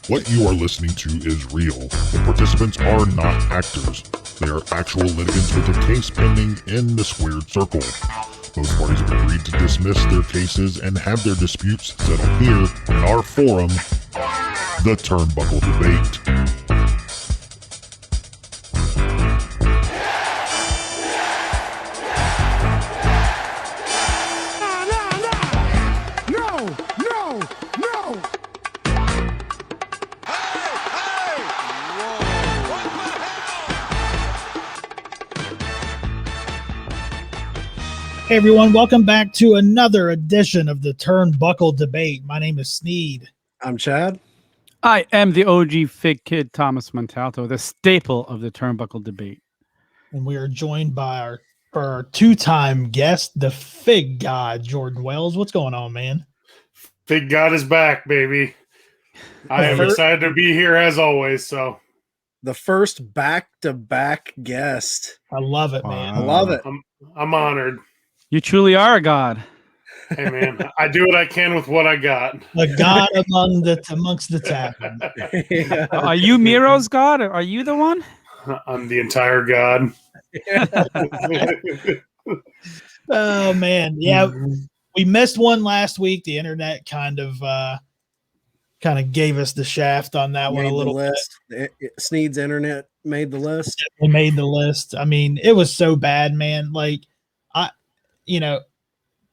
What you are listening to is real. The participants are not actors. They are actual litigants with a case pending in the squared circle. Both parties have agreed to dismiss their cases and have their disputes settled here in our forum, the Turnbuckle Debate. Hey everyone, welcome back to another edition of the Turnbuckle Debate. My name is Sneed. I'm Chad. I am the OG Fig Kid, Thomas Montalto, the staple of the Turnbuckle Debate. And we are joined by our two-time guest, the Fig God, Jordan Wells. What's going on, man? Fig God is back, baby. I am excited to be here as always. So, the first back-to-back guest. I love it, man. I love it. I'm honored. You truly are a god. Hey, man, I do what I can with what I got. A god amongst the Tavern. Yeah. Are you Miro's god? Or are you the one? I'm the entire god. Oh, man. Yeah, we missed one last week. The internet kind of gave us the shaft on that one a little bit. Sneed's internet made the list. It made the list. I mean, it was so bad, man. Like,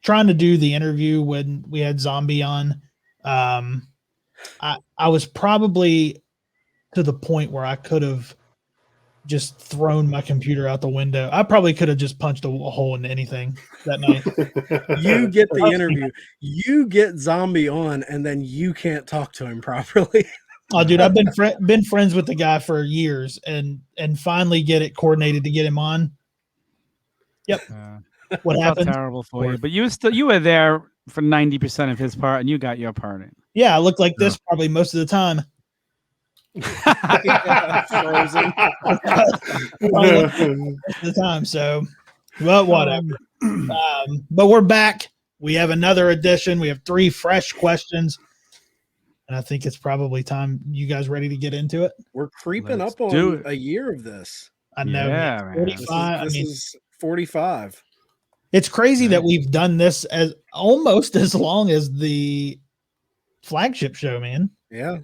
trying to do the interview when we had Zombie on, I was probably to the point where I could have just thrown my computer out the window. I probably could have just punched a hole in anything that night. You get the interview, you get Zombie on, and then you can't talk to him properly. Oh, dude, I've been friends with the guy for years, and finally get it coordinated to get him on. Yep. What happened? Terrible for you, but you were there for 90% of his part, and you got your part in. Yeah, I looked like this probably most of the time. Frozen. Most of the time. So, well, whatever. But we're back. We have another edition. We have 3 fresh questions, and I think it's probably time. You guys ready to get into it? We're creeping Let's up on a year of this. I know. Yeah, man. 45. This is 45. It's crazy that we've done this as almost as long as the flagship show, man. Yeah.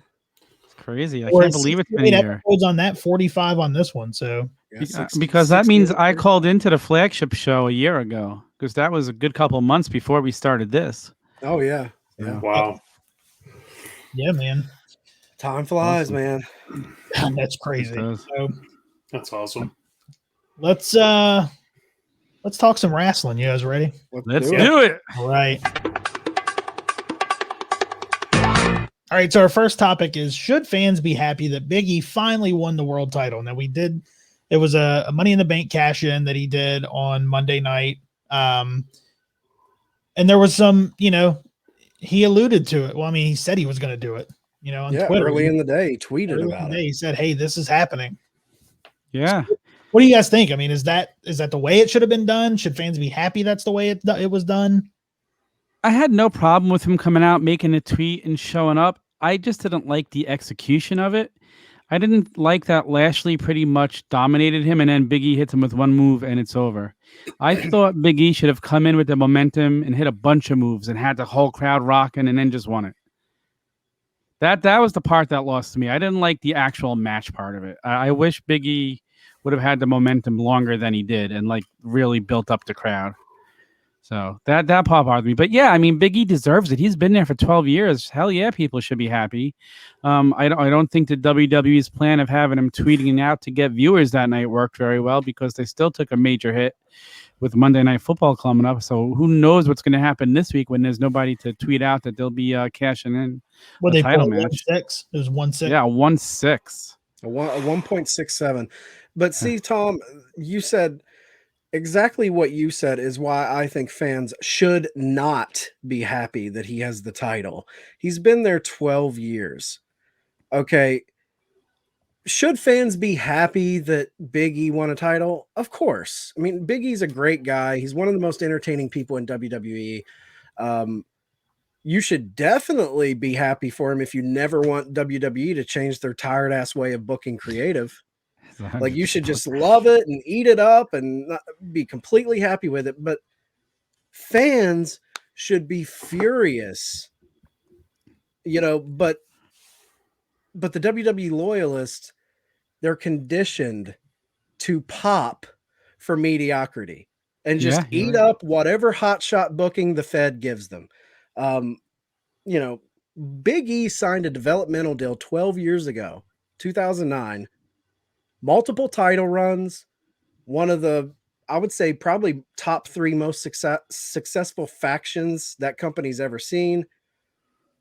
It's crazy. I can't believe it's been a year. Episodes on that, 45 on this one. So because that means I called into the flagship show a year ago, because that was a good couple months before we started this. Oh yeah. Yeah. Wow. Yeah, man. Time flies, man. That's crazy. So, That's awesome. Let's talk some wrestling. You guys ready? Let's do it. All right. All right. So our first topic is: should fans be happy that Big E finally won the world title? Now it was a Money in the Bank cash in that he did on Monday night. And there was some, he alluded to it. Well, I mean, he said he was going to do it, on Twitter. Early in the day, he tweeted about it. He said, "Hey, this is happening." Yeah. What do you guys think? I mean, is that the way it should have been done? Should fans be happy that's the way it was done? I had no problem with him coming out, making a tweet, and showing up. I just didn't like the execution of it. I didn't like that Lashley pretty much dominated him, and then Big E hits him with one move, and it's over. I thought Big E should have come in with the momentum and hit a bunch of moves and had the whole crowd rocking, and then just won it. That was the part that lost to me. I didn't like the actual match part of it. I wish Big E would have had the momentum longer than he did and really built up the crowd. So that part bothered me. But yeah, I mean, Big E deserves it. He's been there for 12 years. Hell yeah, people should be happy. I don't think the WWE's plan of having him tweeting out to get viewers that night worked very well, because they still took a major hit with Monday Night Football coming up. So who knows what's going to happen this week when there's nobody to tweet out that they'll be cashing in the title match. 1-6? It was 1-6. Yeah, 1-6. A 1.67. But see, Tom, you said exactly what you said is why I think fans should not be happy that he has the title. He's been there 12 years. Okay. Should fans be happy that Big E won a title? Of course. I mean, Big E's a great guy. He's one of the most entertaining people in WWE. you should definitely be happy for him if you never want WWE to change their tired ass way of booking creative. Like, you should just love it and eat it up and be completely happy with it. But fans should be furious, but the WWE loyalists, they're conditioned to pop for mediocrity and just eat up whatever hotshot booking the Fed gives them. Big E signed a developmental deal 12 years ago, 2009, multiple title runs, one of the, I would say, probably top 3 most successful factions that company's ever seen,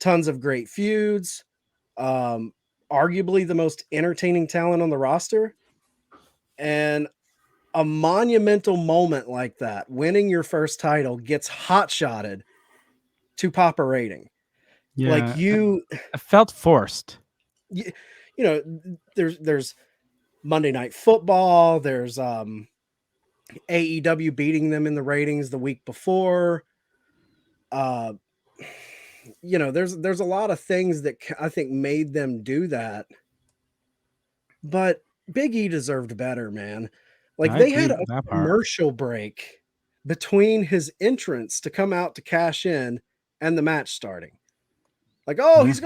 tons of great feuds, arguably the most entertaining talent on the roster, and a monumental moment like that, winning your first title, gets hot-shotted to pop a rating. Yeah, Like, I felt forced. There's Monday Night Football, there's AEW beating them in the ratings the week before. There's a lot of things that I think made them do that. But Big E deserved better, man. Like, they had a commercial break between his entrance to come out to cash in and the match starting. Like, he is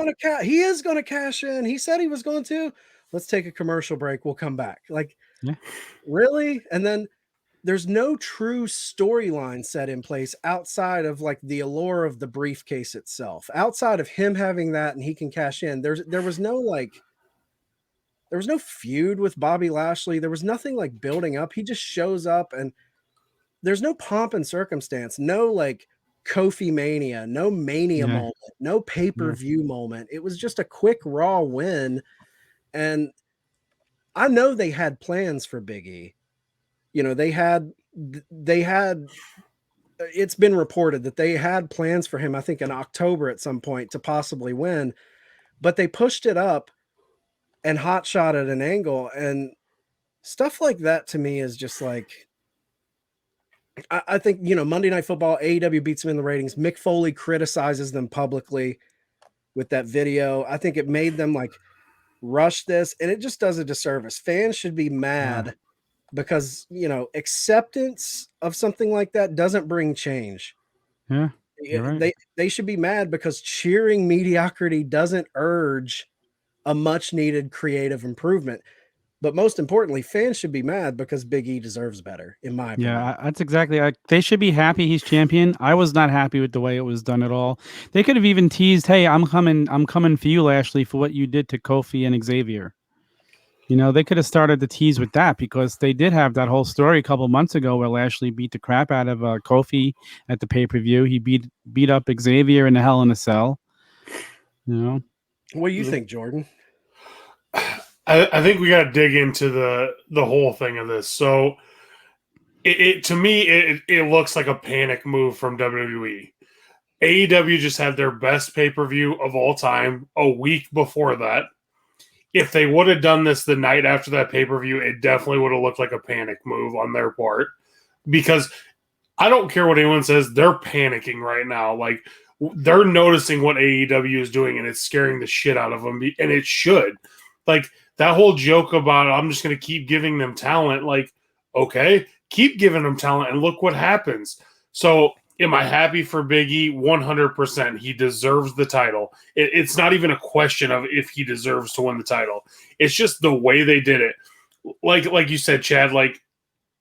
going to cash in. He said he was going to. Let's take a commercial break. We'll come back. Like, really? And then there's no true storyline set in place outside of like the allure of the briefcase itself. Outside of him having that and he can cash in, there was no feud with Bobby Lashley. There was nothing like building up. He just shows up and there's no pomp and circumstance, no like Kofi Mania, no Mania moment, no pay-per-view moment. It was just a quick Raw win. And I know they had plans for Big E. They had it's been reported that they had plans for him, I think in October at some point, to possibly win, but they pushed it up and hot shot at an angle, and stuff like that to me is just like, I think, Monday Night Football, AEW beats them in the ratings. Mick Foley criticizes them publicly with that video. I think it made them like rush this, and it just does a disservice. Fans should be mad because, acceptance of something like that doesn't bring change. Yeah. Right. They should be mad because cheering mediocrity doesn't urge a much needed creative improvement. But most importantly, fans should be mad because Big E deserves better, in my opinion. Yeah, that's exactly. They should be happy he's champion. I was not happy with the way it was done at all. They could have even teased, "Hey, I'm coming for you, Lashley, for what you did to Kofi and Xavier." They could have started the tease with that, because they did have that whole story a couple months ago where Lashley beat the crap out of Kofi at the pay-per-view. He beat up Xavier in the Hell in a Cell. What do you think, Jordan? I think we got to dig into the whole thing of this. So to me, it looks like a panic move from WWE. AEW just had their best pay-per-view of all time a week before that. If they would have done this the night after that pay-per-view, it definitely would have looked like a panic move on their part, because I don't care what anyone says, they're panicking right now. Like, they're noticing what AEW is doing, and it's scaring the shit out of them, and it should. Like, that whole joke about, I'm just going to keep giving them talent. Like, okay, keep giving them talent and look what happens. So am I happy for Big E? 100%. He deserves the title. It's not even a question of if he deserves to win the title. It's just the way they did it. Like you said, Chad, like,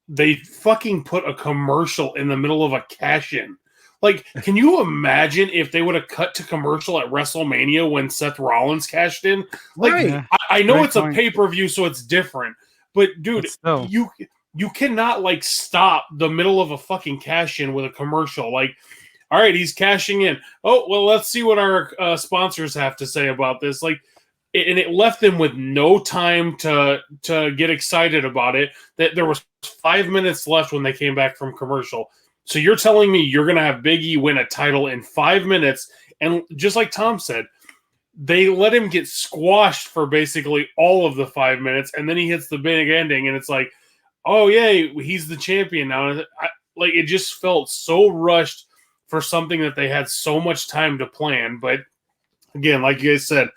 they fucking put a commercial in the middle of a cash-in. Like, can you imagine if they would have cut to commercial at WrestleMania when Seth Rollins cashed in? Like, Right. I know it's a pay-per-view, so it's different. But, dude, you cannot, like, stop the middle of a fucking cash-in with a commercial. Like, all right, he's cashing in. Oh, well, let's see what our sponsors have to say about this. Like, and it left them with no time to get excited about it. That there was 5 minutes left when they came back from commercial. So you're telling me you're going to have Big E win a title in 5 minutes, and just like Tom said, they let him get squashed for basically all of the 5 minutes, and then he hits the big ending, and it's like, oh, yay, he's the champion now. Like, it just felt so rushed for something that they had so much time to plan. But again, like you guys said,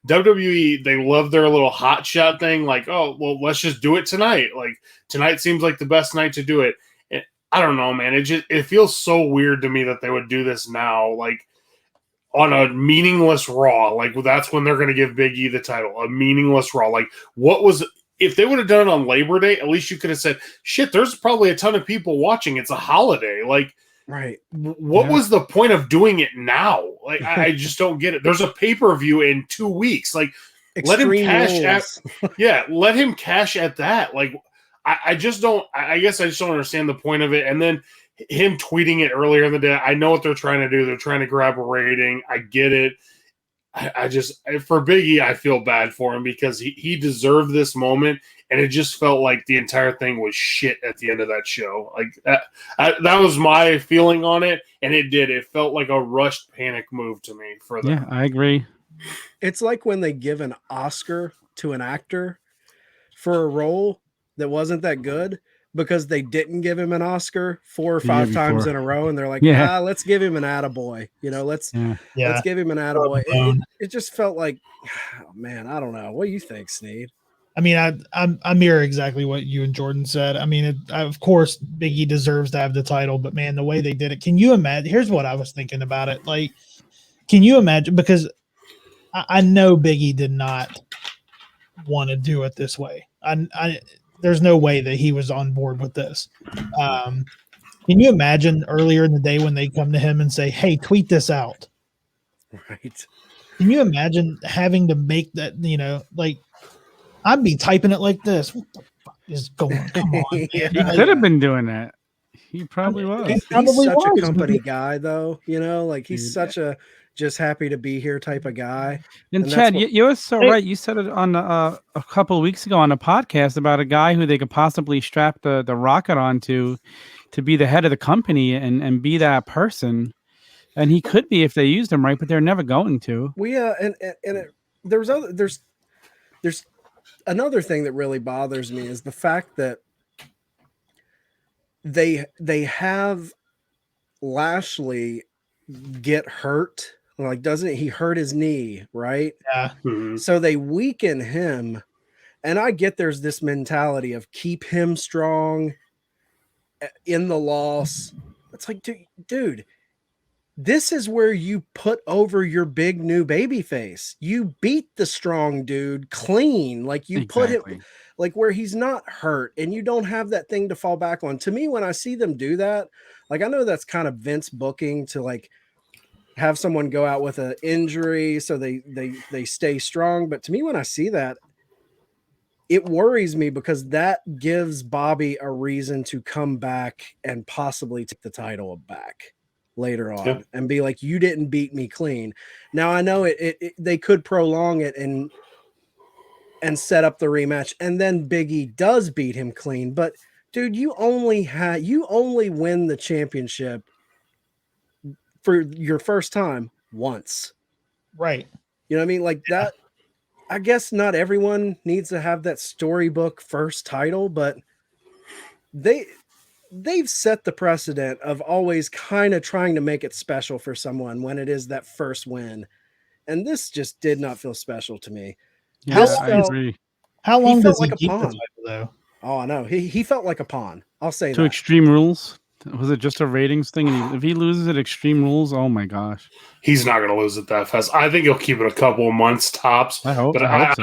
WWE, they love their little hot shot thing. Like, oh, well, let's just do it tonight. Like, tonight seems like the best night to do it. And I don't know, man. It feels so weird to me that they would do this now. Like, on a meaningless Raw, like that's when they're going to give Big E the title, a meaningless Raw. Like, if they would have done it on Labor Day, at least you could have said, shit, there's probably a ton of people watching. It's a holiday. Like, right. What was the point of doing it now? Like, I just don't get it. There's a pay-per-view in 2 weeks. Like, let him cash let him cash at that. Like, I just don't, I guess I just don't understand the point of it. And then him tweeting it earlier in the day, I know what they're trying to do. They're trying to grab a rating. I get it. I just, for Big E, I feel bad for him because he deserved this moment, and it just felt like the entire thing was shit at the end of that show. Like that was my feeling on it, and it did. It felt like a rushed panic move to me for them. Yeah, I agree. It's like when they give an Oscar to an actor for a role that wasn't that good because they didn't give him an Oscar 4 or 5 times in a row, and they're like, let's give him an attaboy. You know, let's give him an attaboy. It just felt like, oh, man, I don't know. What do you think, Sneed? I mean, I mirror exactly what you and Jordan said. I mean, of course, Big E deserves to have the title, but man, the way they did it, can you imagine? Here's what I was thinking about it. Like, can you imagine? Because I know Big E did not want to do it this way. There's no way that he was on board with this. Can you imagine earlier in the day when they come to him and say, hey, tweet this out? Right. Can you imagine having to make that, like, I'd be typing it like this. What the fuck is going on? Come on, man. Yeah. He could have been doing that. He probably was. He's such a company guy, though. You know, like he's such a just happy to be here type of guy. And Chad, you were so right. You said it on a couple of weeks ago on a podcast about a guy who they could possibly strap the rocket onto to be the head of the company and be that person. And he could be if they used him right, but they're never going to. There's another thing that really bothers me is the fact that they have Lashley get hurt. Like, doesn't he hurt his knee, right? Yeah. Mm-hmm. So they weaken him. And I get there's this mentality of keep him strong in the loss. It's like, dude, this is where you put over your big new baby face. You beat the strong dude clean. Like you put him like where he's not hurt and you don't have that thing to fall back on. To me, when I see them do that, like I know that's kind of Vince booking to like have someone go out with an injury so they stay strong. But to me, when I see that, it worries me because that gives Bobby a reason to come back and possibly take the title back later on and be like, you didn't beat me clean. Now I know they could prolong it and set up the rematch. And then Big E does beat him clean, but dude, you only win the championship for your first time once. Right. You know what I mean? Like that, I guess not everyone needs to have that storybook first title, but they've set the precedent of always kind of trying to make it special for someone when it is that first win. And this just did not feel special to me. Yeah, I agree. How long does he like keep a the pawn, title, though? Oh, I know. He felt like a pawn. I'll say to that. Extreme Rules. Was it just a ratings thing? And if he loses at Extreme Rules, oh my gosh, he's not going to lose it that fast. I think he'll keep it a couple of months tops. I hope. But I hope so.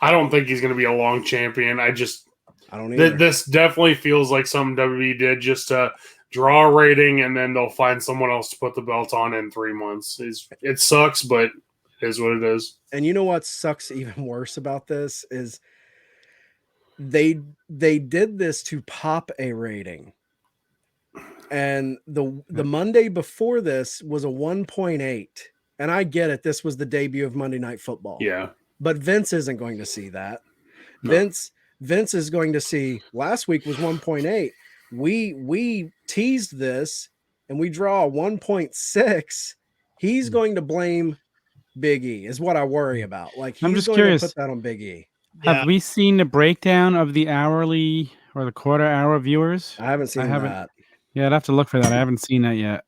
I don't think he's going to be a long champion. I don't either. This definitely feels like something WWE did just to draw a rating, and then they'll find someone else to put the belt on in 3 months. It sucks, but it is what it is. And you know what sucks even worse about this is they did this to pop a rating. And the Monday before this was a 1.8. And I get it. This was the debut of Monday Night Football. Yeah. But Vince isn't going to see that. No. Vince is going to see last week was 1.8. We teased this and we draw a 1.6. He's going to blame Big E is what I worry about. Like I'm he's just going curious. to put that on Big E. Have we seen the breakdown of the hourly or the quarter hour viewers? I haven't seen that. Yeah, I'd have to look for that. I haven't seen that yet.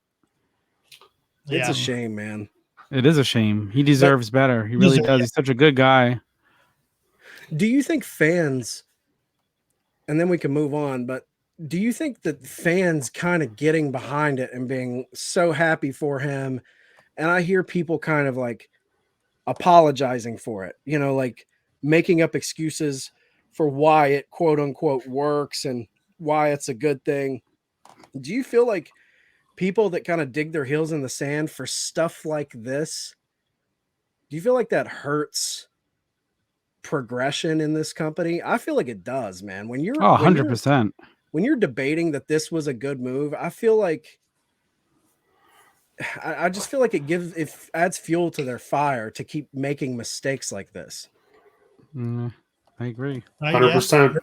It's Yeah. a shame, man. It is a shame. He deserves better. He really does. He's such a good guy. Do you think fans, and then we can move on, but do you think that fans kind of getting behind it and being so happy for him? And I hear people kind of like apologizing for it, you know, like making up excuses for why it quote unquote works and why it's a good thing. Do you feel like people that kind of dig their heels in the sand for stuff like this, do you feel like that hurts progression in this company? I feel like it does, man. When you're 100%. when you're debating that this was a good move, I feel like I just feel like it adds fuel to their fire to keep making mistakes like this. I agree. 100%.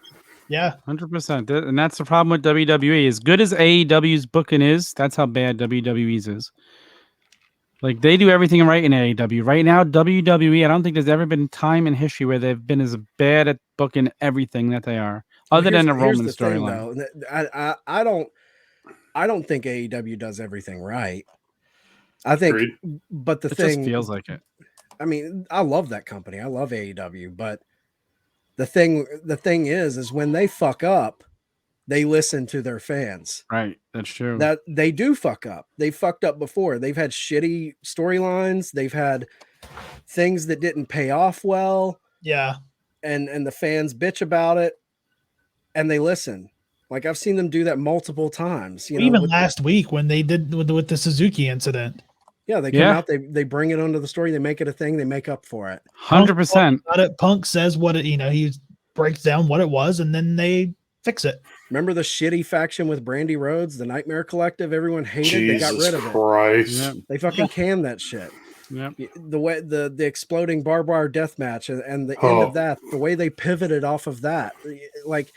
Yeah. 100%. And that's the problem with WWE. As good as AEW's booking is, that's how bad WWE's is. Like, they do everything right in AEW. Right now, WWE, I don't think there's ever been time in history where they've been as bad at booking everything that they are, other than the Roman storyline. I don't think AEW does everything right. I think, Agreed. but It just feels like it. I mean, I love that company. I love AEW, but the thing is when they fuck up, they listen to their fans. Right. That's true. That they do fuck up. They fucked up before. They've had shitty storylines. They've had things that didn't pay off well. Yeah. And the fans bitch about it and they listen. Like I've seen them do that multiple times. You know, even last week when they did with the Suzuki incident. Yeah, they come out, they bring it onto the story, they make it a thing, they make up for it. 100%. Punk says what it, he breaks down what it was, and then they fix it. Remember the shitty faction with Brandy Rhodes, the Nightmare Collective? Everyone hated. Jesus they got rid of Christ. it. Yep. They fucking canned that shit. Yep. The way the exploding barbed wire death match and the end of that, the way they pivoted off of that, like.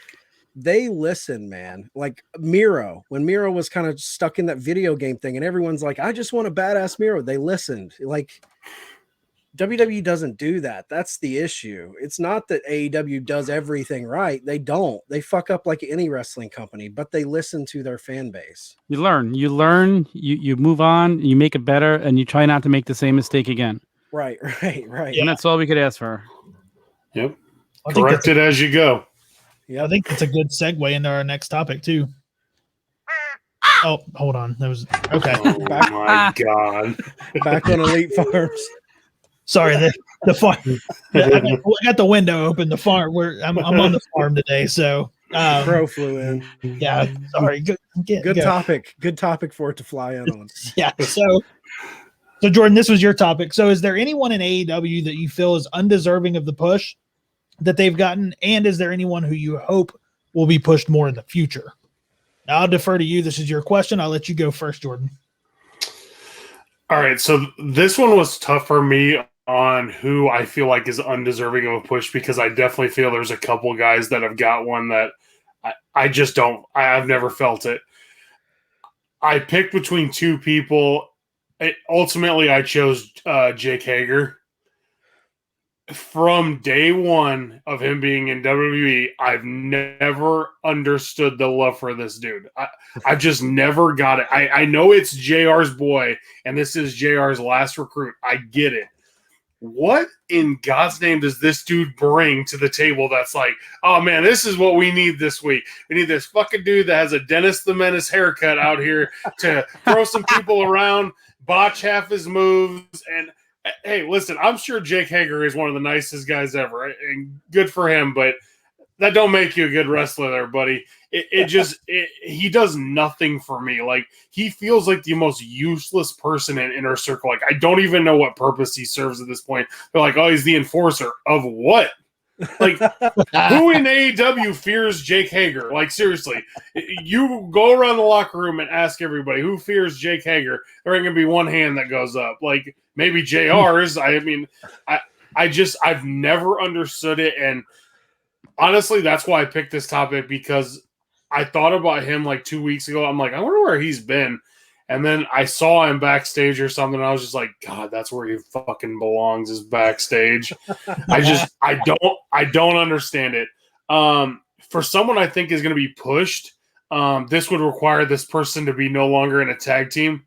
They listen, man. Like Miro, when Miro was kind of stuck in that video game thing, and everyone's like, I just want a badass Miro. They listened. Like WWE doesn't do that. That's the issue. It's not that AEW does everything right. They don't. They fuck up like any wrestling company, but they listen to their fan base. You learn, you move on, you make it better, and you try not to make the same mistake again. Right. Yeah. And that's all we could ask for. Yep. Correct it as you go. Yeah, I think that's a good segue into our next topic too. Oh, hold on. That was okay. Oh my God. Back on Elite Farms. Sorry, the farm. I got the window open. The farm. I'm on the farm today, so Crow flew in. Yeah, sorry. Good topic. Good topic for it to fly in on. Yeah. So Jordan, this was your topic. So, is there anyone in AEW that you feel is undeserving of the push that they've gotten, and is there anyone who you hope will be pushed more in the future? Now, I'll defer to you. This is your question. I'll let you go first, Jordan. All right, so this one was tough for me on who I feel like is undeserving of a push, because I definitely feel there's a couple guys that have got one that I just don't. I've never felt it. I picked between two people. Ultimately, I chose Jake Hager. From day one of him being in WWE, I've never understood the love for this dude. I've just never got it. I know it's JR's boy, and this is JR's last recruit. I get it. What in God's name does this dude bring to the table that's like, oh man, this is what we need this week? We need this fucking dude that has a Dennis the Menace haircut out here to throw some people around, botch half his moves, and hey, listen, I'm sure Jake Hager is one of the nicest guys ever, and good for him, but that don't make you a good wrestler there, buddy. He does nothing for me. Like, he feels like the most useless person in Inner Circle. Like, I don't even know what purpose he serves at this point. They're like, oh, he's the enforcer of what? Like, who in AEW fears Jake Hager? Like, seriously, you go around the locker room and ask everybody who fears Jake Hager. There ain't gonna be one hand that goes up. Like, maybe JR's. I mean, I've never understood it, and honestly, that's why I picked this topic, because I thought about him like 2 weeks ago. I'm like, I wonder where he's been. And then I saw him backstage or something. And I was just like, God, that's where he fucking belongs, is backstage. I don't understand it. For someone I think is going to be pushed, this would require this person to be no longer in a tag team.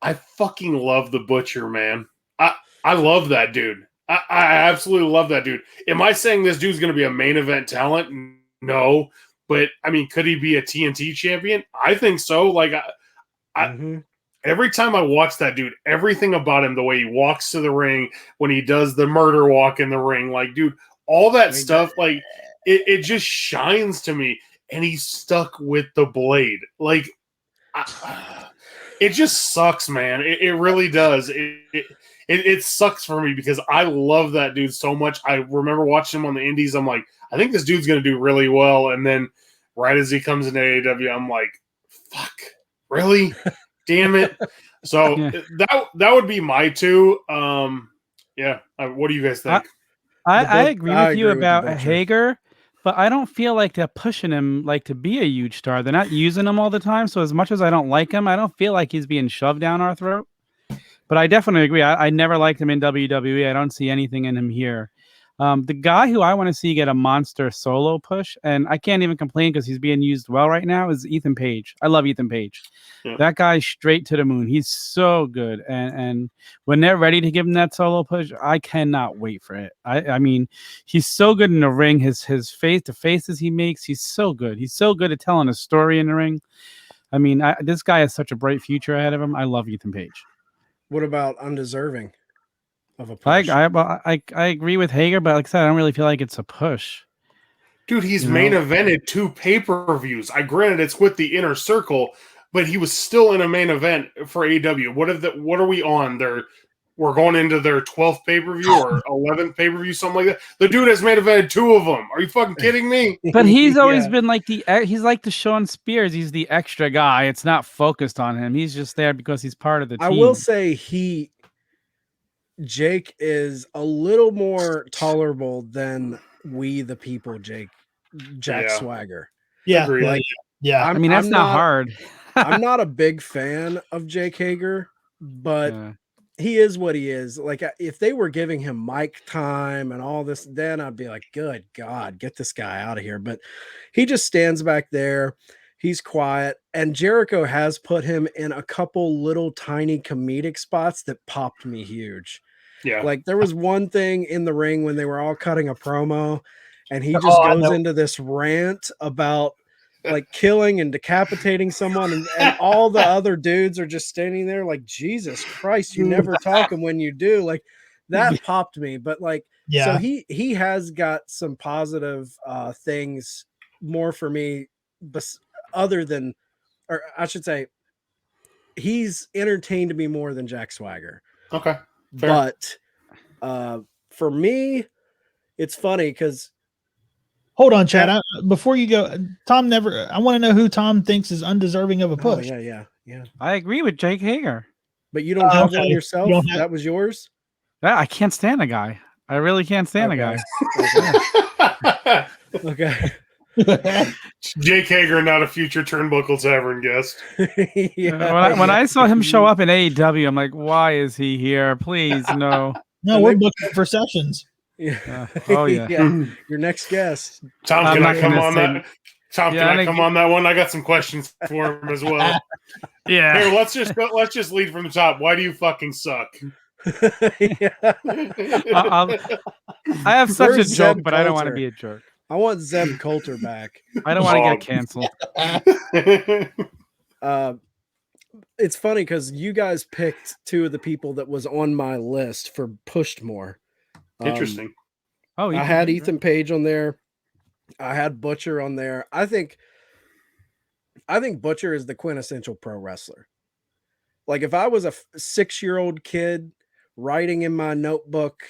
I fucking love the Butcher, man. I love that dude. I absolutely love that dude. Am I saying this dude's going to be a main event talent? No. But, I mean, could he be a TNT champion? I think so. Like, every time I watch that dude, everything about him, the way he walks to the ring, when he does the murder walk in the ring, like, dude, all that stuff, like, it just shines to me. And he's stuck with the blade. Like, it just sucks, man. It really does. It sucks for me because I love that dude so much. I remember watching him on the indies. I'm like, I think this dude's going to do really well. And then right as he comes into AEW, I'm like, fuck, really? Damn it. So that would be my two. Yeah. What do you guys think? I agree with you about Hager, but I don't feel like they're pushing him like to be a huge star. They're not using him all the time. So as much as I don't like him, I don't feel like he's being shoved down our throat. But I definitely agree. I never liked him in WWE. I don't see anything in him here. The guy who I want to see get a monster solo push, and I can't even complain because he's being used well right now, is Ethan Page. I love Ethan Page. Yeah. That guy's straight to the moon. He's so good. And when they're ready to give him that solo push, I cannot wait for it. I mean, he's so good in the ring. His face, the faces he makes, he's so good. He's so good at telling a story in the ring. I mean, this guy has such a bright future ahead of him. I love Ethan Page. What about undeserving of a push? I agree with Hager, but like I said, I don't really feel like it's a push. Dude, he's main evented 2 pay-per-views. Granted, it's with the Inner Circle, but he was still in a main event for AEW. What are we on? We're going into their 12th pay-per-view or 11th pay-per-view, something like that. The dude has main evented 2 of them. Are you fucking kidding me? But he's always been like he's like the Sean Spears. He's the extra guy. It's not focused on him. He's just there because he's part of the team. I will say Jake is a little more tolerable than we the people, Jack Swagger. Yeah. Like, yeah. I mean, that's not hard. I'm not a big fan of Jake Hager, but he is what he is. Like, if they were giving him mic time and all this, then I'd be like, good God, get this guy out of here. But he just stands back there. He's quiet. And Jericho has put him in a couple little tiny comedic spots that popped me huge. Yeah. Like, there was one thing in the ring when they were all cutting a promo, and he just goes into this rant about like killing and decapitating someone, and all the other dudes are just standing there like, Jesus Christ, you never talk, and when you do, like, that popped me. But like, so he has got some positive things more for me, other than, or I should say, he's entertained me more than Jack Swagger. Okay, fair. But for me, it's funny because hold on, Chad. Before you go, Tom never. I want to know who Tom thinks is undeserving of a push. Oh, yeah. I agree with Jake Hager. But you don't have one yourself? That was yours? I can't stand a guy. I really can't stand a guy. Okay. Jake Hager, not a future Turnbuckle Tavern guest. When I saw him show up in AEW, I'm like, why is he here? Please, no. No, we're looking for sessions. Yeah. Yeah. Your next guest. Tom, can I come on that? Tom, can I come on that one? I got some questions for him as well. Yeah. Here, let's just lead from the top. Why do you fucking suck? I have such a joke, but I don't want to be a jerk. I want Zeb Coulter back. I don't want to get canceled. It's funny because you guys picked 2 of the people that was on my list for pushed more. Interesting. I had Ethan Page on there. I had Butcher on there. I think Butcher is the quintessential pro wrestler. Like, if I was a 6-year-old kid writing in my notebook,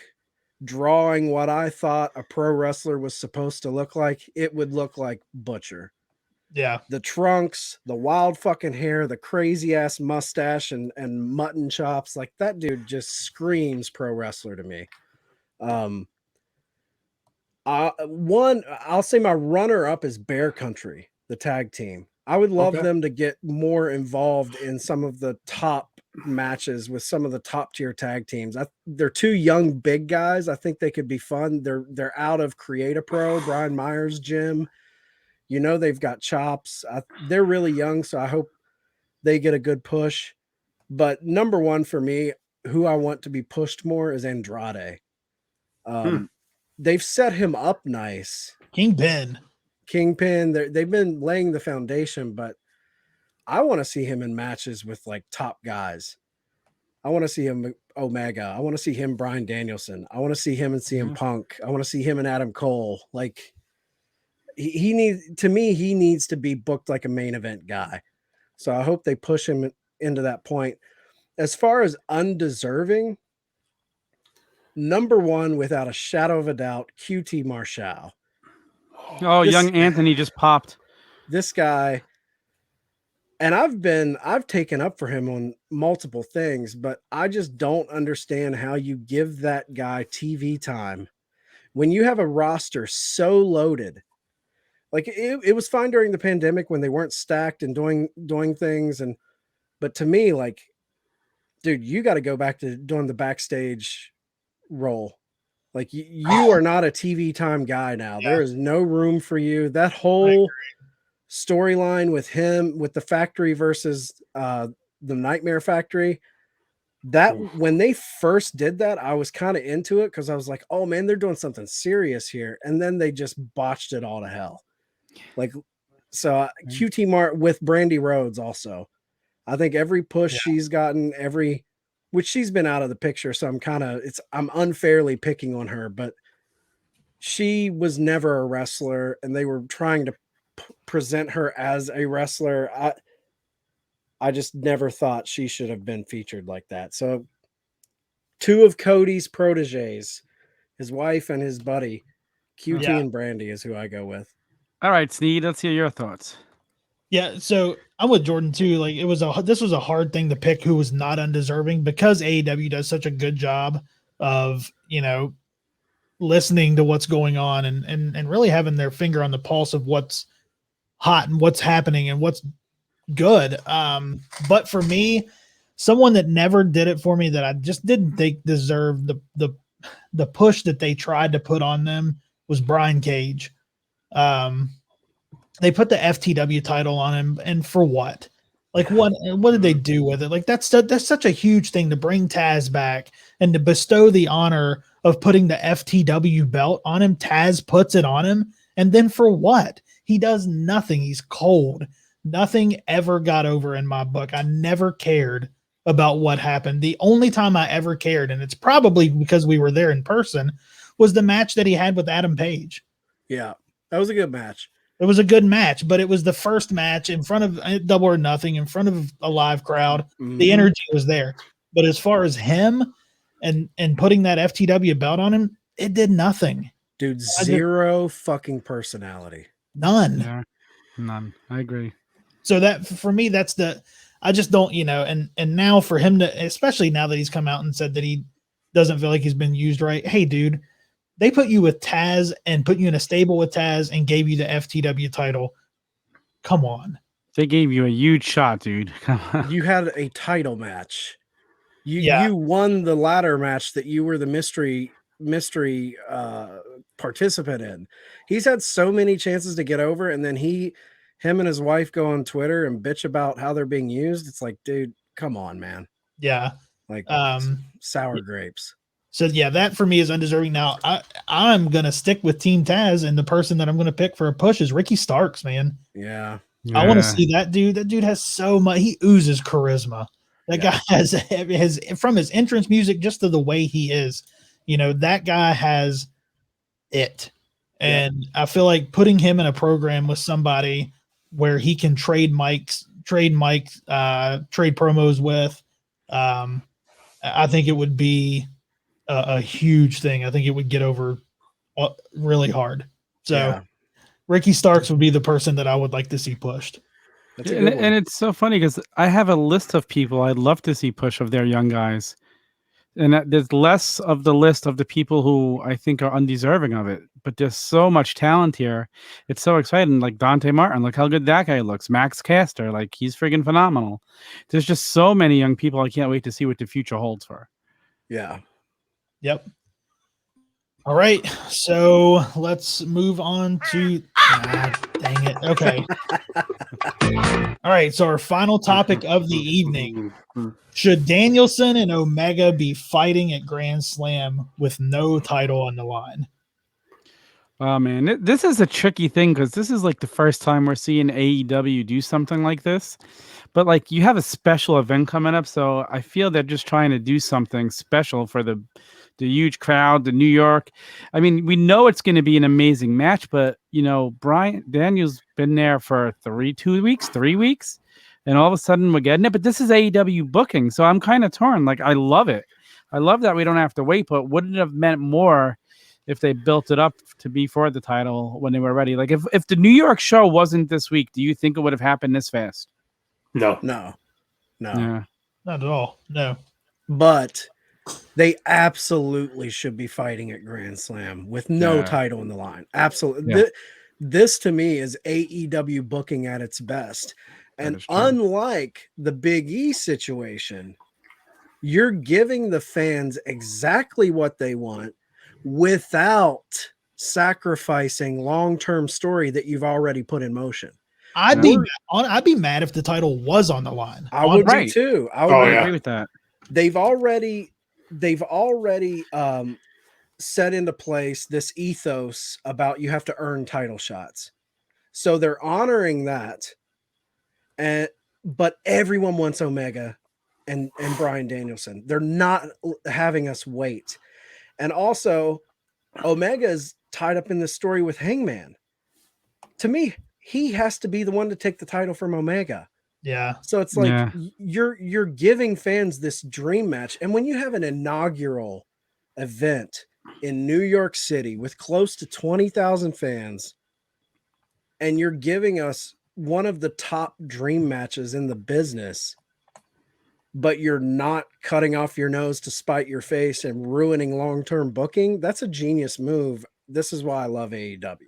drawing what I thought a pro wrestler was supposed to look like, it would look like Butcher. Yeah. The trunks, the wild fucking hair, the crazy ass mustache and mutton chops. Like, that dude just screams pro wrestler to me. I'll say my runner up is Bear Country, the tag team. I would love them to get more involved in some of the top matches with some of the top tier tag teams. They're 2 young big guys. I think they could be fun. They're out of Create a Pro, Brian Myers' gym. You know, they've got chops. They're really young, so I hope they get a good push. But number one for me, who I want to be pushed more is Andrade. They've set him up nice. Kingpin. They've been laying the foundation, but I want to see him in matches with like top guys. I want to see him Omega. I want to see him Bryan Danielson. I want to see him and CM Punk. I want to see him and Adam Cole. Like he needs to be booked like a main event guy. So I hope they push him into that point. As far as undeserving, number one, without a shadow of a doubt, QT Marshall. Oh, young Anthony just popped. This guy, and I've taken up for him on multiple things, but I just don't understand how you give that guy TV time when you have a roster so loaded. Like it was fine during the pandemic when they weren't stacked and doing things, but to me, like, dude, you got to go back to doing the backstage role. Like you are not a TV time guy now. Yeah. There is no room for you. That whole storyline with him, with the factory versus the Nightmare Factory, when they first did that, I was kind of into it because I was like, oh man, they're doing something serious here. And then they just botched it all to hell. Like, so QT Mart with Brandy Rhodes also. I think every push she's gotten, which she's been out of the picture, so I'm unfairly picking on her, but she was never a wrestler, and they were trying to present her as a wrestler. I just never thought she should have been featured like that. So, two of Cody's proteges, his wife and his buddy, QT and Brandy, is who I go with. All right, Sneed, let's hear your thoughts. Yeah, so I'm with Jordan too. Like this was a hard thing to pick who was not undeserving because AEW does such a good job of, listening to what's going on and really having their finger on the pulse of what's hot and what's happening and what's good. But for me, someone that never did it for me that I just didn't think deserved the push that they tried to put on them was Brian Cage. They put the FTW title on him, and for what? Like, what did they do with it? Like, that's such a huge thing to bring Taz back and to bestow the honor of putting the FTW belt on him. Taz puts it on him, and then for what? He does nothing. He's cold. Nothing ever got over in my book. I never cared about what happened. The only time I ever cared, and it's probably because we were there in person, was the match that he had with Adam Page. Yeah, that was a good match. It was a good match, but it was the first match in front of Double or Nothing, in front of a live crowd. Mm-hmm. The energy was there. But as far as him and putting that FTW belt on him, it did nothing. Dude, zero fucking personality. None. Yeah, none. I agree. So that for me, I just don't, and now for him to, especially now that he's come out and said that he doesn't feel like he's been used right. Hey, dude. They put you with Taz and put you in a stable with Taz and gave you the FTW title. Come on. They gave you a huge shot, dude. You had a title match. You won the ladder match that you were the mystery participant in. He's had so many chances to get over, and then him and his wife go on Twitter and bitch about how they're being used. It's like, dude, come on, man. Yeah. Like sour grapes. So yeah, that for me is undeserving. Now I'm gonna stick with Team Taz, and the person that I'm gonna pick for a push is Ricky Starks, man. Yeah. I want to see that dude. That dude has so much. He oozes charisma. That guy has from his entrance music just to the way he is. That guy has it, and I feel like putting him in a program with somebody where he can trade promos with. I think it would be a huge thing. I think it would get over really hard. So Ricky Starks would be the person that I would like to see pushed. And it's so funny because I have a list of people I'd love to see push of their young guys. And there's less of the list of the people who I think are undeserving of it. But there's so much talent here. It's so exciting. Like Dante Martin, look how good that guy looks. Max Caster, like he's friggin' phenomenal. There's just so many young people. I can't wait to see what the future holds for. Yeah. Yep. All right. So let's move on to Dang it. Okay. All right. So our final topic of the evening. Should Danielson and Omega be fighting at Grand Slam with no title on the line? Oh man, this is a tricky thing because this is like the first time we're seeing AEW do something like this. But like you have a special event coming up, so I feel they're just trying to do something special for the huge crowd, the New York. I mean, we know it's going to be an amazing match, but you know, Bryan Daniel's been there for 3 weeks, and all of a sudden we're getting it. But this is AEW booking, so I'm kind of torn. Like I love it. I love that we don't have to wait, but wouldn't it have meant more if they built it up to be for the title when they were ready? Like if the New York show wasn't this week, do you think it would have happened this fast? No. Yeah. Not at all. No. But they absolutely should be fighting at Grand Slam with no title in the line. Absolutely. Yeah. This to me is AEW booking at its best. And unlike the Big E situation, you're giving the fans exactly what they want without sacrificing long-term story that you've already put in motion. I'd be mad if the title was on the line. I would be too. I would agree with that. They've already set into place this ethos about you have to earn title shots. So they're honoring that. But everyone wants Omega and Bryan Danielson. They're not having us wait. And also, Omega is tied up in the story with Hangman. To me, he has to be the one to take the title from Omega. Yeah. So it's like you're giving fans this dream match. And when you have an inaugural event in New York City with close to 20,000 fans, and you're giving us one of the top dream matches in the business, but you're not cutting off your nose to spite your face and ruining long-term booking, that's a genius move. This is why I love AEW.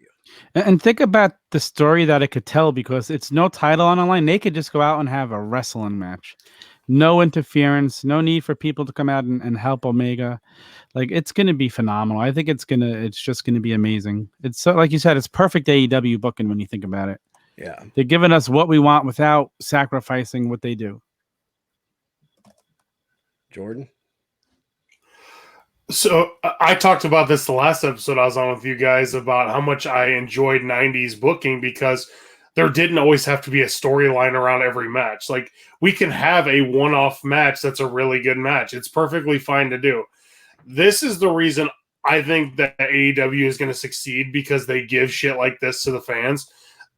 And think about the story that it could tell, because it's no title on the line. They could just go out and have a wrestling match. No interference, no need for people to come out and help Omega. Like, it's going to be phenomenal. I think it's just going to be amazing. It's so, like you said, it's perfect AEW booking when you think about it. Yeah. They're giving us what we want without sacrificing what they do. Jordan? So I talked about this the last episode I was on with you guys about how much I enjoyed 90s booking, because there didn't always have to be a storyline around every match. Like, we can have a one-off match that's a really good match. It's perfectly fine to do. This is the reason I think that AEW is going to succeed, because they give shit like this to the fans.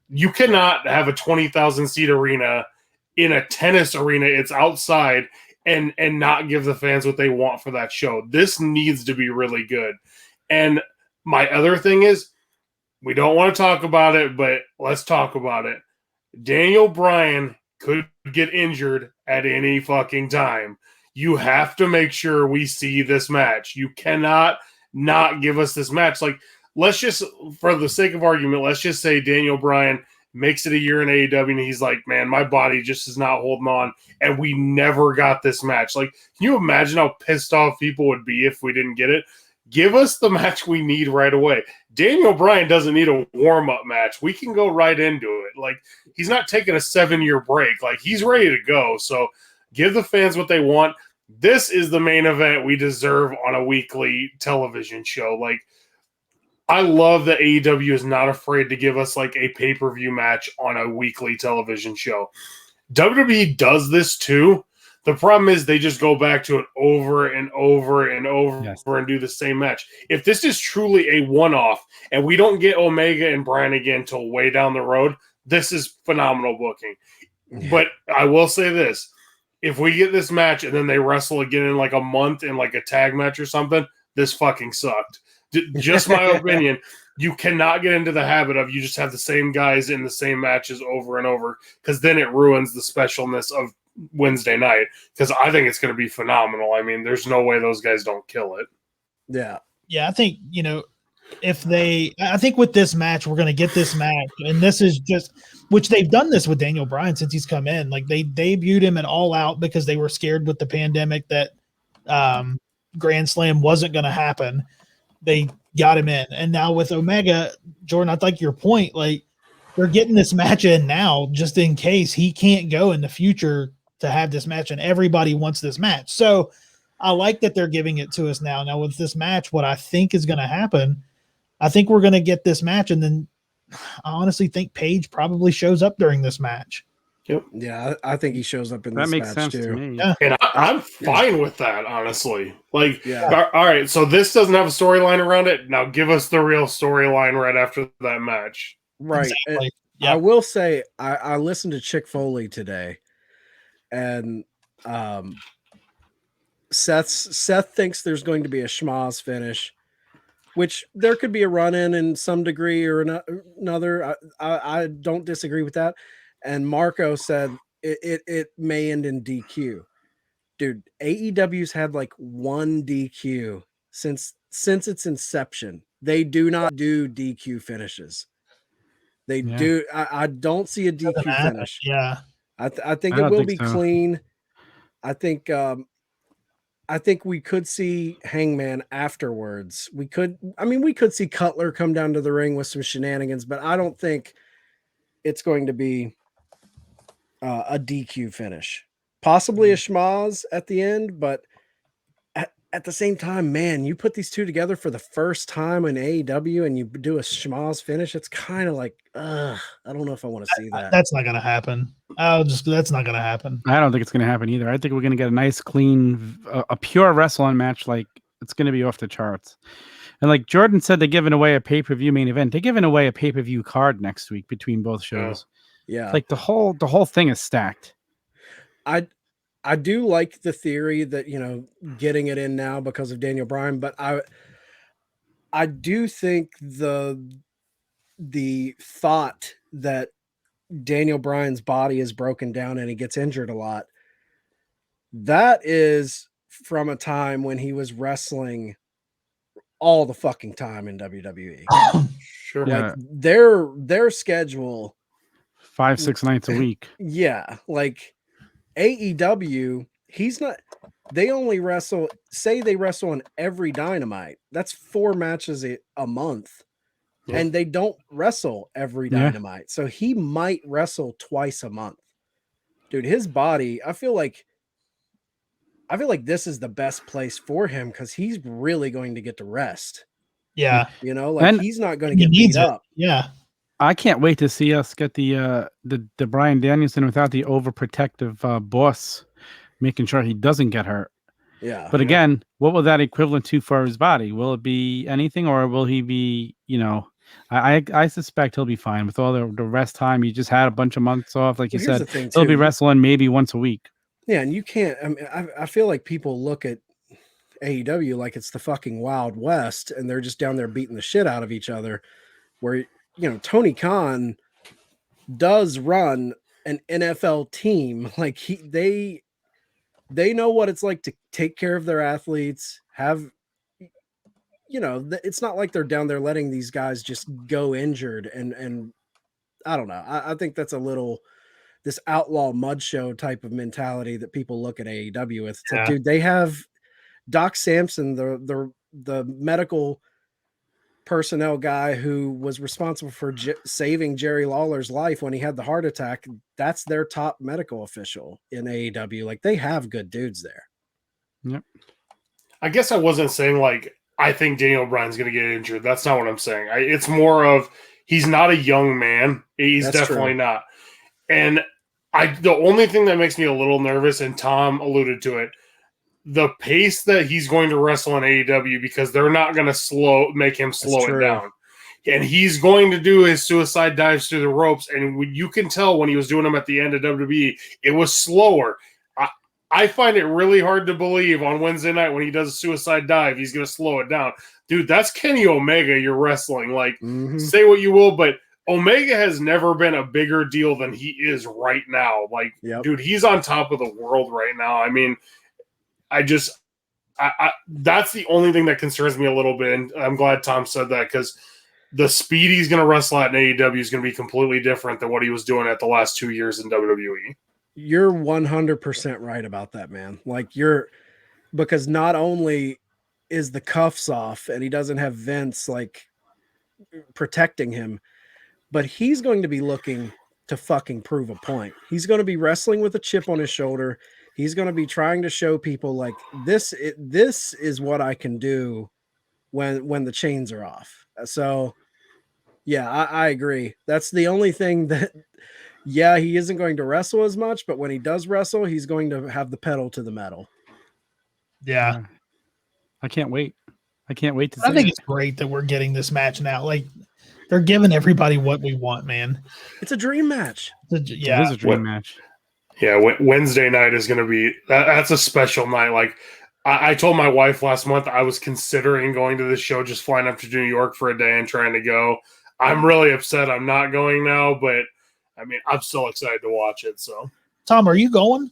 You cannot have a 20,000 seat arena in a tennis arena. It's outside. And not give the fans what they want for that show. This needs to be really good. And my other thing is, we don't want to talk about it, but let's talk about it. Daniel Bryan could get injured at any fucking time. You have to make sure we see this match. You cannot not give us this match. Like, let's just, for the sake of argument, let's just say Daniel Bryan makes it a year in AEW, and he's like, man, my body just is not holding on, and we never got this match. Like, can you imagine how pissed off people would be if we didn't get it? Give us the match we need right away. Daniel Bryan doesn't need a warm-up match. We can go right into it. Like, he's not taking a 7-year break. Like, he's ready to go. So give the fans what they want. This is the main event we deserve on a weekly television show. Like, I love that AEW is not afraid to give us like a pay-per-view match on a weekly television show. WWE does this too. The problem is they just go back to it over and over and over and do the same match. If this is truly a one-off and we don't get Omega and Bryan again till way down the road, this is phenomenal booking. Yeah. But I will say this. If we get this match and then they wrestle again in like a month in like a tag match or something, this fucking sucked. Just my opinion. You cannot get into the habit of you just have the same guys in the same matches over and over, because then it ruins the specialness of Wednesday night, because I think it's going to be phenomenal. I mean, there's no way those guys don't kill it. Yeah. Yeah, I think, I think with this match, we're going to get this match, and this is just, which they've done this with Daniel Bryan since he's come in. Like, they debuted him at All Out because they were scared with the pandemic that Grand Slam wasn't going to happen. they got him in. And now with Omega, Jordan, I like your point. Like, they're getting this match in now just in case he can't go in the future to have this match, and everybody wants this match. So I like that they're giving it to us now. Now with this match, what I think is going to happen, I think we're going to get this match, and then I honestly think Paige probably shows up during this match. Yep. Yeah, I think he shows up in That this makes match sense too. to me. Yeah. And I'm fine with that, honestly. Like, Yeah. all right, so this doesn't have a storyline around it. Now give us the real storyline right after that match. Right. Exactly. I will say I listened to Chick Foley today, and Seth thinks there's going to be a schmoz finish, which there could be a run in some degree or another. I don't disagree with that. And Marco said it may end in DQ. Dude, AEW's had like one DQ since its inception. They do not do DQ finishes. They do. I don't see a DQ finish. Yeah. I think it will be clean. I think we could see Hangman afterwards. We could see Cutler come down to the ring with some shenanigans, but I don't think it's going to be a DQ finish. Possibly a schmoz at the end, but at the same time, man, you put these two together for the first time in AEW and you do a schmoz finish, it's kind of like, I don't know if I want to see that. That's not going to happen. That's not going to happen. I don't think it's going to happen either. I think we're going to get a nice, clean, a pure wrestling match. Like, it's going to be off the charts. And like Jordan said, they're giving away a pay-per-view main event. They're giving away a pay-per-view card next week between both shows. Yeah. Like the whole thing is stacked. I do like the theory that, getting it in now because of Daniel Bryan, but I do think the thought that Daniel Bryan's body is broken down and he gets injured a lot, that is from a time when he was wrestling all the fucking time in WWE. Sure. Like their schedule 5-6 nights a week. Yeah, like AEW, they only wrestle, say they wrestle on every Dynamite. That's 4 matches a month. Yeah. And they don't wrestle every Dynamite. So he might wrestle twice a month. Dude, his body, I feel like this is the best place for him because he's really going to get to rest. Yeah. He's not going to get beat up. Yeah. I can't wait to see us get the Bryan Danielson without the overprotective boss, making sure he doesn't get hurt. Yeah. But again, what will that equivalent to for his body? Will it be anything, or will he be? I suspect he'll be fine with all the rest time. He just had a bunch of months off, like you said. He'll be wrestling maybe once a week. Yeah, and you can't. I mean, I feel like people look at AEW like it's the fucking Wild West, and they're just down there beating the shit out of each other. Where Tony Khan does run an NFL team. Like they know what it's like to take care of their athletes. It's not like they're down there letting these guys just go injured. And I don't know. I think that's a little this outlaw mud show type of mentality that people look at AEW with. It's like, dude, they have Doc Sampson, the medical personnel guy who was responsible for saving Jerry Lawler's life when he had the heart attack. That's their top medical official in AEW. Like, they have good dudes there. Yep. I guess I wasn't saying like I think Daniel Bryan's going to get injured. That's not what I'm saying. It's more of he's not a young man. He's definitely not. And the only thing that makes me a little nervous, and Tom alluded to it, the pace that he's going to wrestle in AEW, because they're not going to make him slow it down. And he's going to do his suicide dives through the ropes. And you can tell when he was doing them at the end of WWE, it was slower. I find it really hard to believe on Wednesday night when he does a suicide dive, he's going to slow it down. Dude, that's Kenny Omega you're wrestling. Like, say what you will, but Omega has never been a bigger deal than he is right now. Like, dude, he's on top of the world right now. I mean, that's the only thing that concerns me a little bit. And I'm glad Tom said that, because the speed he's going to wrestle at in AEW is going to be completely different than what he was doing at the last 2 years in WWE. You're 100% right about that, man. Like, because not only is the cuffs off and he doesn't have Vince like protecting him, but he's going to be looking to fucking prove a point. He's going to be wrestling with a chip on his shoulder. He's going to be trying to show people like this is what I can do when the chains are off. So yeah, I agree. That's the only thing that, yeah, he isn't going to wrestle as much, but when he does wrestle, he's going to have the pedal to the metal. Yeah. I can't wait. I can't wait to see I think it. it's great that we're getting this match now. Like, they're giving everybody what we want, man. It's a dream match. Yeah. It is a dream match. Yeah, Wednesday night is going to be that's a special night. Like I told my wife last month, I was considering going to this show, just flying up to New York for a day and trying to go. I'm really upset I'm not going now, but I mean, I'm still excited to watch it. So, Tom, are you going?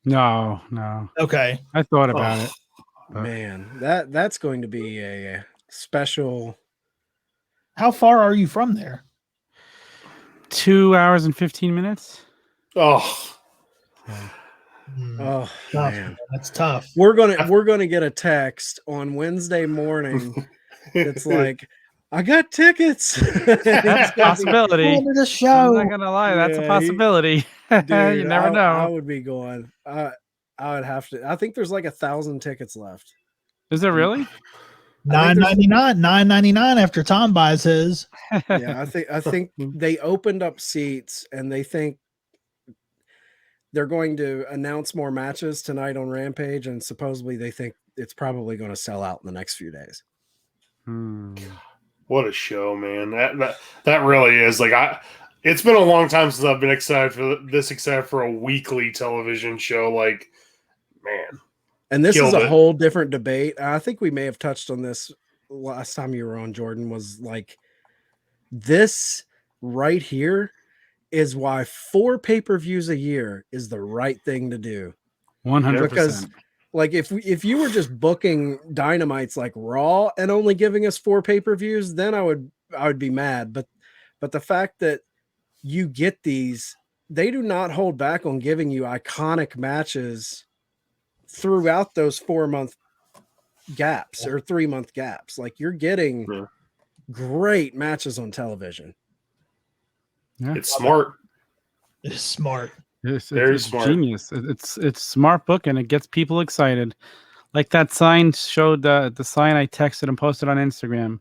No. Okay. I thought about it. Man, that's going to be a special. How far are you from there? 2 hours and 15 minutes. oh, Oh Tough, man, that's tough. we're gonna get a text on Wednesday morning. It's like, I got tickets. That's a possibility. Come to the I'm show. not gonna lie, that's a Yeah, possibility. Dude, You never know. I would be going. I would have to. I think there's like 1,000 tickets left. Is there really? $9.99 after Tom buys his. Yeah, I think they opened up seats and they think they're going to announce more matches tonight on Rampage, and supposedly they think it's probably going to sell out in the next few days. what a show, man! That really is like It's been a long time since I've been excited for a weekly television show. Like, man. And this is Killed a it. whole different debate. I think we may have touched on this last time you were on, Jordan, was like, this right here is why 4 pay-per-views a year is the right thing to do. 100%. Because like if you were just booking Dynamites like Raw and only giving us 4 pay-per-views, then I would be mad. But the fact that you get these, they do not hold back on giving you iconic matches throughout those 4-month gaps or 3-month gaps. Like, you're getting great matches on television. Yeah. It's smart. It's smart. It's Very smart. Genius. It's smart book, and it gets people excited. Like that sign showed the sign I texted and posted on Instagram.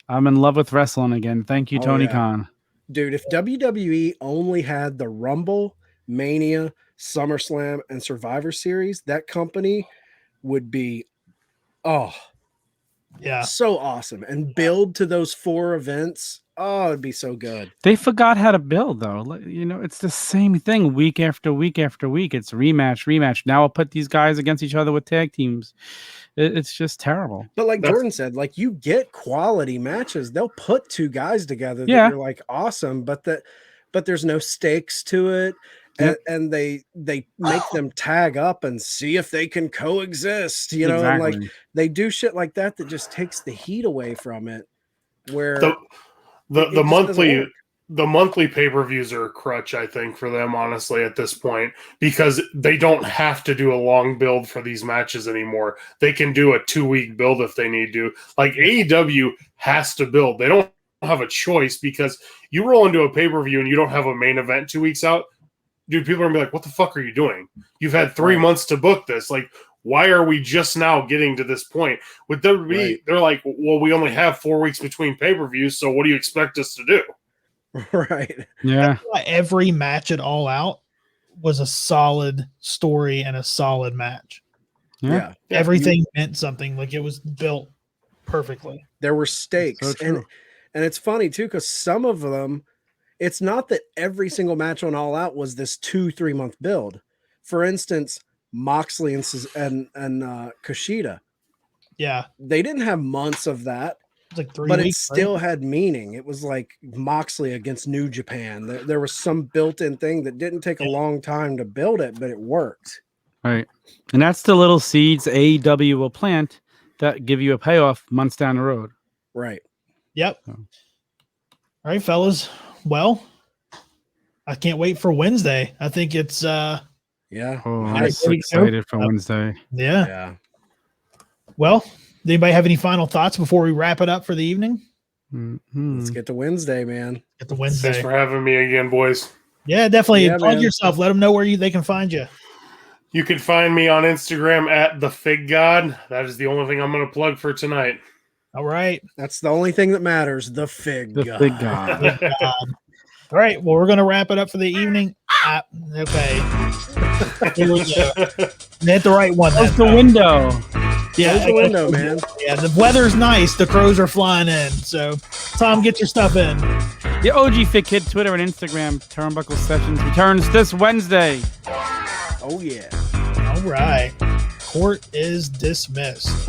I'm in love with wrestling again. Thank you, Oh, Tony yeah. Khan. Dude, if WWE only had the Rumble, Mania, SummerSlam, and Survivor Series, that company would be Yeah. so awesome. And build to those 4 events. Oh, it'd be so good. They forgot how to build, though. You know, it's the same thing week after week after week. It's rematch. Now I'll put these guys against each other with tag teams. It's just terrible. But like Jordan said, like, you get quality matches. They'll put 2 guys together that Yeah. you're like, awesome, but there's no stakes to it. Yep. And they make them tag up and see if they can coexist, you know, Exactly. and like they do shit like that just takes the heat away from it. Where The monthly pay-per-views are a crutch, I think, for them, honestly, at this point, because they don't have to do a long build for these matches anymore. They can do a 2-week build if they need to. Like, AEW has to build. They don't have a choice, because you roll into a pay-per-view and you don't have a main event 2 weeks out, dude, people are going to be like, what the fuck are you doing? You've had 3 months to book this. Like, why are we just now getting to this point? With WWE, they're like, well, we only have 4 weeks between pay-per-views, so what do you expect us to do? right. Yeah. That's why every match at All Out was a solid story and a solid match. Yeah. Everything meant something. Like, it was built perfectly. There were stakes. So true. And it's funny too, because some of them, it's not that every single match on All Out was this 2-3 month build. For instance, Moxley and Kushida. Yeah. They didn't have months of that, It's like 3 but it weeks. still had meaning. It was like Moxley against New Japan. There was some built-in thing that didn't take a long time to build it, but it worked. Right. And that's the little seeds AEW will plant that give you a payoff months down the road. Right. Yep. So. All right, fellas. Well, I can't wait for Wednesday. I think it's Yeah. Oh, All I'm right, so there you go. excited for Wednesday. yeah. Yeah. Well, anybody have any final thoughts before we wrap it up for the evening? Let's get to Wednesday, man. Get to Wednesday. Thanks for having me again, boys. Yeah, definitely. Yeah, Plug man. yourself. Let them know where they can find you. You can find me on Instagram at the Fig God. That is the only thing I'm going to plug for tonight. All right. That's the only thing that matters. The Fig The God. big god. Good God. All right. Well, we're going to wrap it up for the evening. Okay. Here we go. Hit the right one. Close that the time. window. Yeah, Close the window, man. Yeah, the weather's nice. The crows are flying in. So, Tom, get your stuff in. The OG Fit Kid Twitter and Instagram Turnbuckle Sessions returns this Wednesday. Oh, yeah. All right. Court is dismissed.